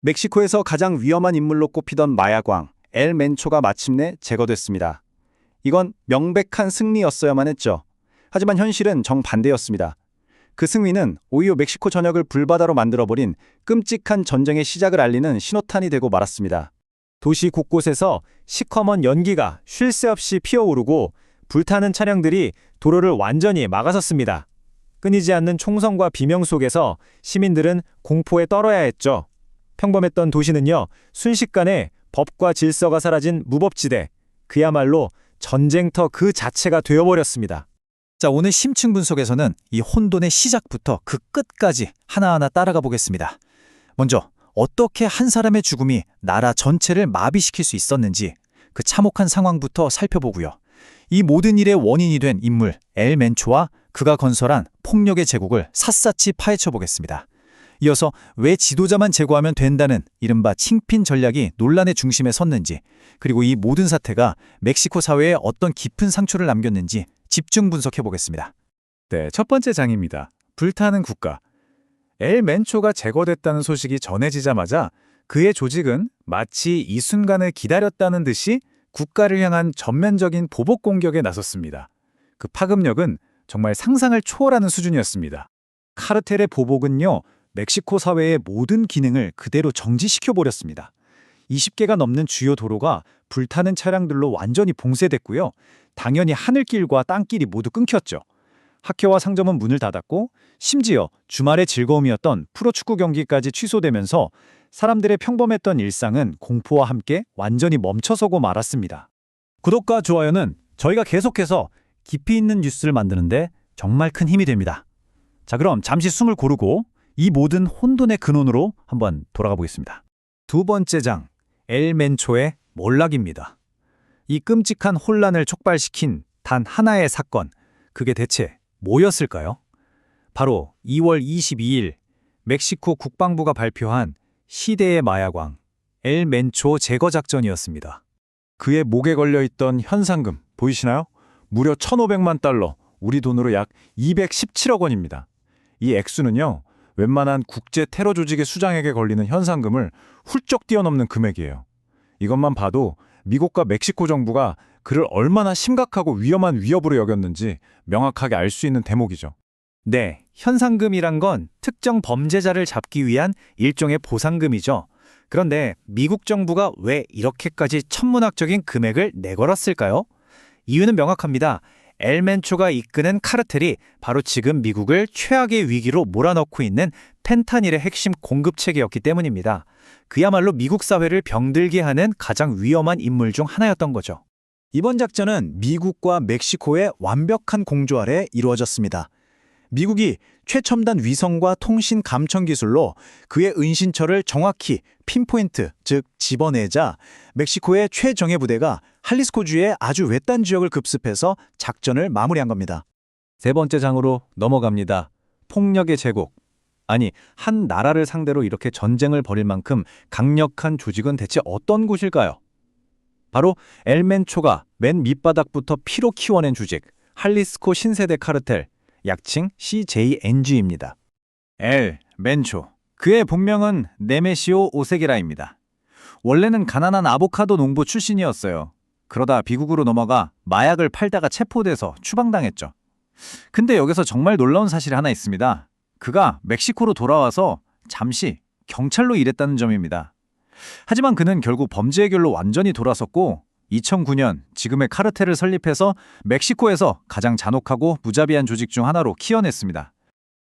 멕시코에서 가장 위험한 인물로 꼽히던 마야광 엘 멘초가 마침내 제거됐습니다. 이건 명백한 승리였어야만 했죠. 하지만 현실은 정반대였습니다. 그 승리는 오히려 멕시코 전역을 불바다로 만들어버린 끔찍한 전쟁의 시작을 알리는 신호탄이 되고 말았습니다. 도시 곳곳에서 시커먼 연기가 쉴 새 없이 피어오르고 불타는 차량들이 도로를 완전히 막아섰습니다. 끊이지 않는 총성과 비명 속에서 시민들은 공포에 떨어야 했죠. 평범했던 도시는요, 순식간에 법과 질서가 사라진 무법지대, 그야말로 전쟁터 그 자체가 되어버렸습니다. 자, 오늘 심층 분석에서는 이 혼돈의 시작부터 그 끝까지 하나하나 따라가 보겠습니다. 먼저 어떻게 한 사람의 죽음이 나라 전체를 마비시킬 수 있었는지 그 참혹한 상황부터 살펴보고요. 이 모든 일의 원인이 된 인물 엘 멘초와 그가 건설한 폭력의 제국을 샅샅이 파헤쳐 보겠습니다. 이어서 왜 지도자만 제거하면 된다는 이른바 칭핀 전략이 논란의 중심에 섰는지, 그리고 이 모든 사태가 멕시코 사회에 어떤 깊은 상처를 남겼는지 집중 분석해 보겠습니다. 네, 첫 번째 장입니다. 불타는 국가. 엘 멘초가 제거됐다는 소식이 전해지자마자 그의 조직은 마치 이 순간을 기다렸다는 듯이 국가를 향한 전면적인 보복 공격에 나섰습니다. 그 파급력은 정말 상상을 초월하는 수준이었습니다. 카르텔의 보복은요, 멕시코 사회의 모든 기능을 그대로 정지시켜버렸습니다. 20개가 넘는 주요 도로가 불타는 차량들로 완전히 봉쇄됐고요. 당연히 하늘길과 땅길이 모두 끊겼죠. 학교와 상점은 문을 닫았고, 심지어 주말의 즐거움이었던 프로축구 경기까지 취소되면서 사람들의 평범했던 일상은 공포와 함께 완전히 멈춰서고 말았습니다. 구독과 좋아요는 저희가 계속해서 깊이 있는 뉴스를 만드는데 정말 큰 힘이 됩니다. 자, 그럼 잠시 숨을 고르고 이 모든 혼돈의 근원으로 한번 돌아가 보겠습니다. 두 번째 장, 엘 멘초의 몰락입니다. 이 끔찍한 혼란을 촉발시킨 단 하나의 사건, 그게 대체 뭐였을까요? 바로 2월 22일 멕시코 국방부가 발표한 시대의 마야광, 엘 멘초 제거 작전이었습니다. 그의 목에 걸려있던 현상금 보이시나요? 무려 1,500만 달러, 우리 돈으로 약 217억 원입니다. 이 액수는요, 웬만한 국제 테러 조직의 수장에게 걸리는 현상금을 훌쩍 뛰어넘는 금액이에요. 이것만 봐도 미국과 멕시코 정부가 그를 얼마나 심각하고 위험한 위협으로 여겼는지 명확하게 알 수 있는 대목이죠. 네, 현상금이란 건 특정 범죄자를 잡기 위한 일종의 보상금이죠. 그런데 미국 정부가 왜 이렇게까지 천문학적인 금액을 내걸었을까요? 이유는 명확합니다. 엘 멘초가 이끄는 카르텔이 바로 지금 미국을 최악의 위기로 몰아넣고 있는 펜타닐의 핵심 공급체계였기 때문입니다. 그야말로 미국 사회를 병들게 하는 가장 위험한 인물 중 하나였던 거죠. 이번 작전은 미국과 멕시코의 완벽한 공조 아래 이루어졌습니다. 미국이 최첨단 위성과 통신 감청 기술로 그의 은신처를 정확히 핀포인트, 즉 집어내자 멕시코의 최정예 부대가 할리스코주의 아주 외딴 지역을 급습해서 작전을 마무리한 겁니다. 세 번째 장으로 넘어갑니다. 폭력의 제국. 아니, 한 나라를 상대로 이렇게 전쟁을 벌일 만큼 강력한 조직은 대체 어떤 곳일까요? 바로 엘 멘초가 맨 밑바닥부터 피로 키워낸 조직, 할리스코 신세대 카르텔, 약칭 CJNG입니다. 엘 멘초, 그의 본명은 네메시오 오세게라입니다. 원래는 가난한 아보카도 농부 출신이었어요. 그러다 미국으로 넘어가 마약을 팔다가 체포돼서 추방당했죠. 근데 여기서 정말 놀라운 사실이 하나 있습니다. 그가 멕시코로 돌아와서 잠시 경찰로 일했다는 점입니다. 하지만 그는 결국 범죄의 길로 완전히 돌아섰고 2009년 지금의 카르텔을 설립해서 멕시코에서 가장 잔혹하고 무자비한 조직 중 하나로 키워냈습니다.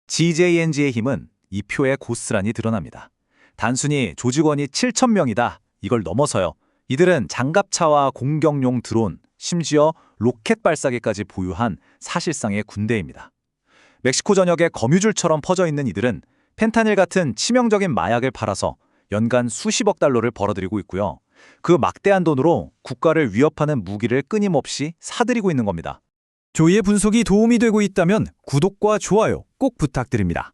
CJNG의 힘은 이 표에 고스란히 드러납니다. 단순히 조직원이 7,000명이다. 이걸 넘어서요. 이들은 장갑차와 공격용 드론, 심지어 로켓 발사기까지 보유한 사실상의 군대입니다. 멕시코 전역에 거미줄처럼 퍼져 있는 이들은 펜타닐 같은 치명적인 마약을 팔아서 연간 수십억 달러를 벌어들이고 있고요. 그 막대한 돈으로 국가를 위협하는 무기를 끊임없이 사들이고 있는 겁니다. 저희의 분석이 도움이 되고 있다면 구독과 좋아요 꼭 부탁드립니다.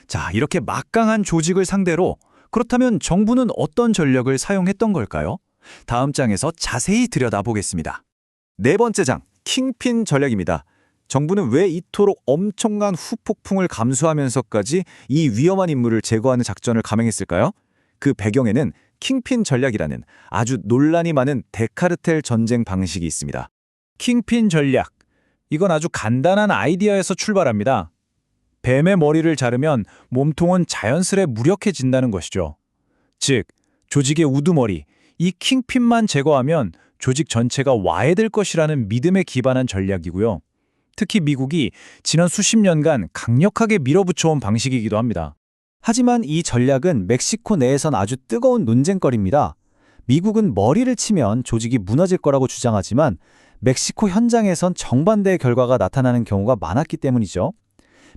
자, 이렇게 막강한 조직을 상대로 그렇다면 정부는 어떤 전략을 사용했던 걸까요? 다음 장에서 자세히 들여다보겠습니다. 네 번째 장, 킹핀 전략입니다. 정부는 왜 이토록 엄청난 후폭풍을 감수하면서까지 이 위험한 인물을 제거하는 작전을 감행했을까요? 그 배경에는 킹핀 전략이라는 아주 논란이 많은 대카르텔 전쟁 방식이 있습니다. 킹핀 전략. 이건 아주 간단한 아이디어에서 출발합니다. 뱀의 머리를 자르면 몸통은 자연스레 무력해진다는 것이죠. 즉, 조직의 우두머리, 이 킹핀만 제거하면 조직 전체가 와해될 것이라는 믿음에 기반한 전략이고요. 특히 미국이 지난 수십 년간 강력하게 밀어붙여온 방식이기도 합니다. 하지만 이 전략은 멕시코 내에선 아주 뜨거운 논쟁거리입니다. 미국은 머리를 치면 조직이 무너질 거라고 주장하지만 멕시코 현장에선 정반대의 결과가 나타나는 경우가 많았기 때문이죠.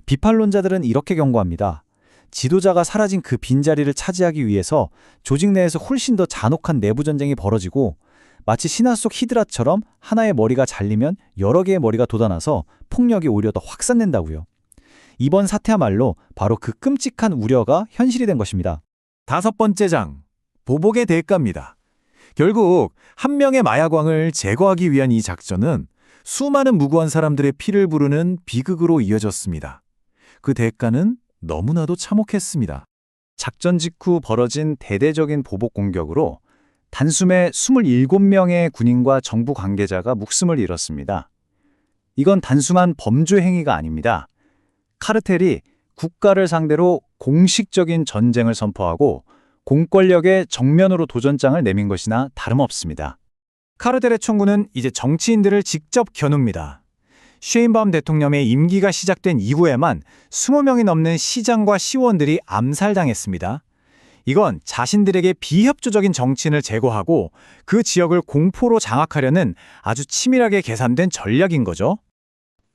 비판론자들은 이렇게 경고합니다. 지도자가 사라진 그 빈자리를 차지하기 위해서 조직 내에서 훨씬 더 잔혹한 내부 전쟁이 벌어지고 마치 신화 속 히드라처럼 하나의 머리가 잘리면 여러 개의 머리가 돋아나서 폭력이 오히려 더 확산된다고요. 이번 사태야말로 바로 그 끔찍한 우려가 현실이 된 것입니다. 5번째 장, 보복의 대가입니다. 결국 한 명의 마약왕을 제거하기 위한 이 작전은 수많은 무고한 사람들의 피를 부르는 비극으로 이어졌습니다. 그 대가는 너무나도 참혹했습니다. 작전 직후 벌어진 대대적인 보복 공격으로 단숨에 27명의 군인과 정부 관계자가 목숨을 잃었습니다. 이건 단순한 범죄 행위가 아닙니다. 카르텔이 국가를 상대로 공식적인 전쟁을 선포하고 공권력에 정면으로 도전장을 내민 것이나 다름없습니다. 카르텔의 총구는 이제 정치인들을 직접 겨눕니다. 쉐인바움 대통령의 임기가 시작된 이후에만 20명이 넘는 시장과 시의원들이 암살당했습니다. 이건 자신들에게 비협조적인 정치인을 제거하고 그 지역을 공포로 장악하려는 아주 치밀하게 계산된 전략인 거죠.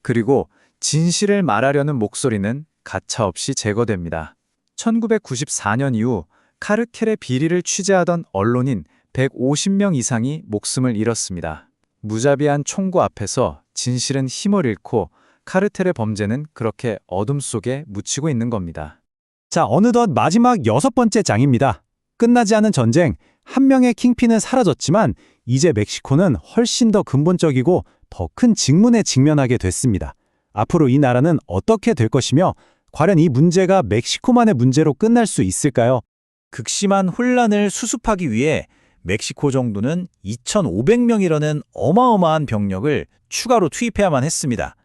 그리고 진실을 말하려는 목소리는 가차없이 제거됩니다. 1994년 이후 카르텔의 비리를 취재하던 언론인 150명 이상이 목숨을 잃었습니다. 무자비한 총구 앞에서 진실은 힘을 잃고 카르텔의 범죄는 그렇게 어둠 속에 묻히고 있는 겁니다. 자, 어느덧 마지막 6번째 장입니다. 끝나지 않은 전쟁, 한 명의 킹핀은 사라졌지만 이제 멕시코는 훨씬 더 근본적이고 더 큰 직문에 직면하게 됐습니다. 앞으로 이 나라는 어떻게 될 것이며 과연 이 문제가 멕시코만의 문제로 끝날 수 있을까요? 극심한 혼란을 수습하기 위해 멕시코 정부는 2,500명이라는 어마어마한 병력을 추가로 투입해야만 했습니다.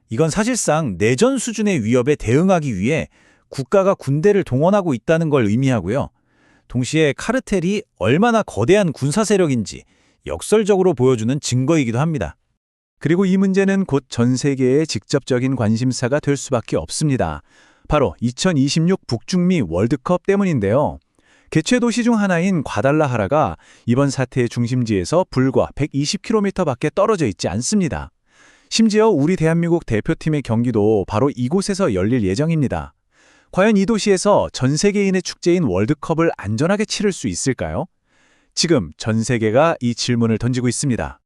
이건 사실상 내전 수준의 위협에 대응하기 위해 국가가 군대를 동원하고 있다는 걸 의미하고요. 동시에 카르텔이 얼마나 거대한 군사 세력인지 역설적으로 보여주는 증거이기도 합니다. 그리고 이 문제는 곧 전 세계의 직접적인 관심사가 될 수밖에 없습니다. 바로 2026 북중미 월드컵 때문인데요. 개최 도시 중 하나인 과달라하라가 이번 사태의 중심지에서 불과 120km밖에 떨어져 있지 않습니다. 심지어 우리 대한민국 대표팀의 경기도 바로 이곳에서 열릴 예정입니다. 과연 이 도시에서 전 세계인의 축제인 월드컵을 안전하게 치를 수 있을까요? 지금 전 세계가 이 질문을 던지고 있습니다.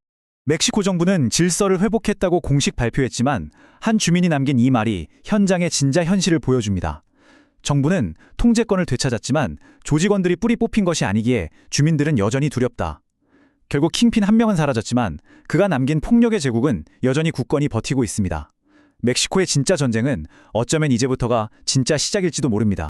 멕시코 정부는 질서를 회복했다고 공식 발표했지만 한 주민이 남긴 이 말이 현장의 진짜 현실을 보여줍니다. 정부는 통제권을 되찾았지만 조직원들이 뿌리 뽑힌 것이 아니기에 주민들은 여전히 두렵다. 결국 킹핀 한 명은 사라졌지만 그가 남긴 폭력의 제국은 여전히 굳건히 버티고 있습니다. 멕시코의 진짜 전쟁은 어쩌면 이제부터가 진짜 시작일지도 모릅니다.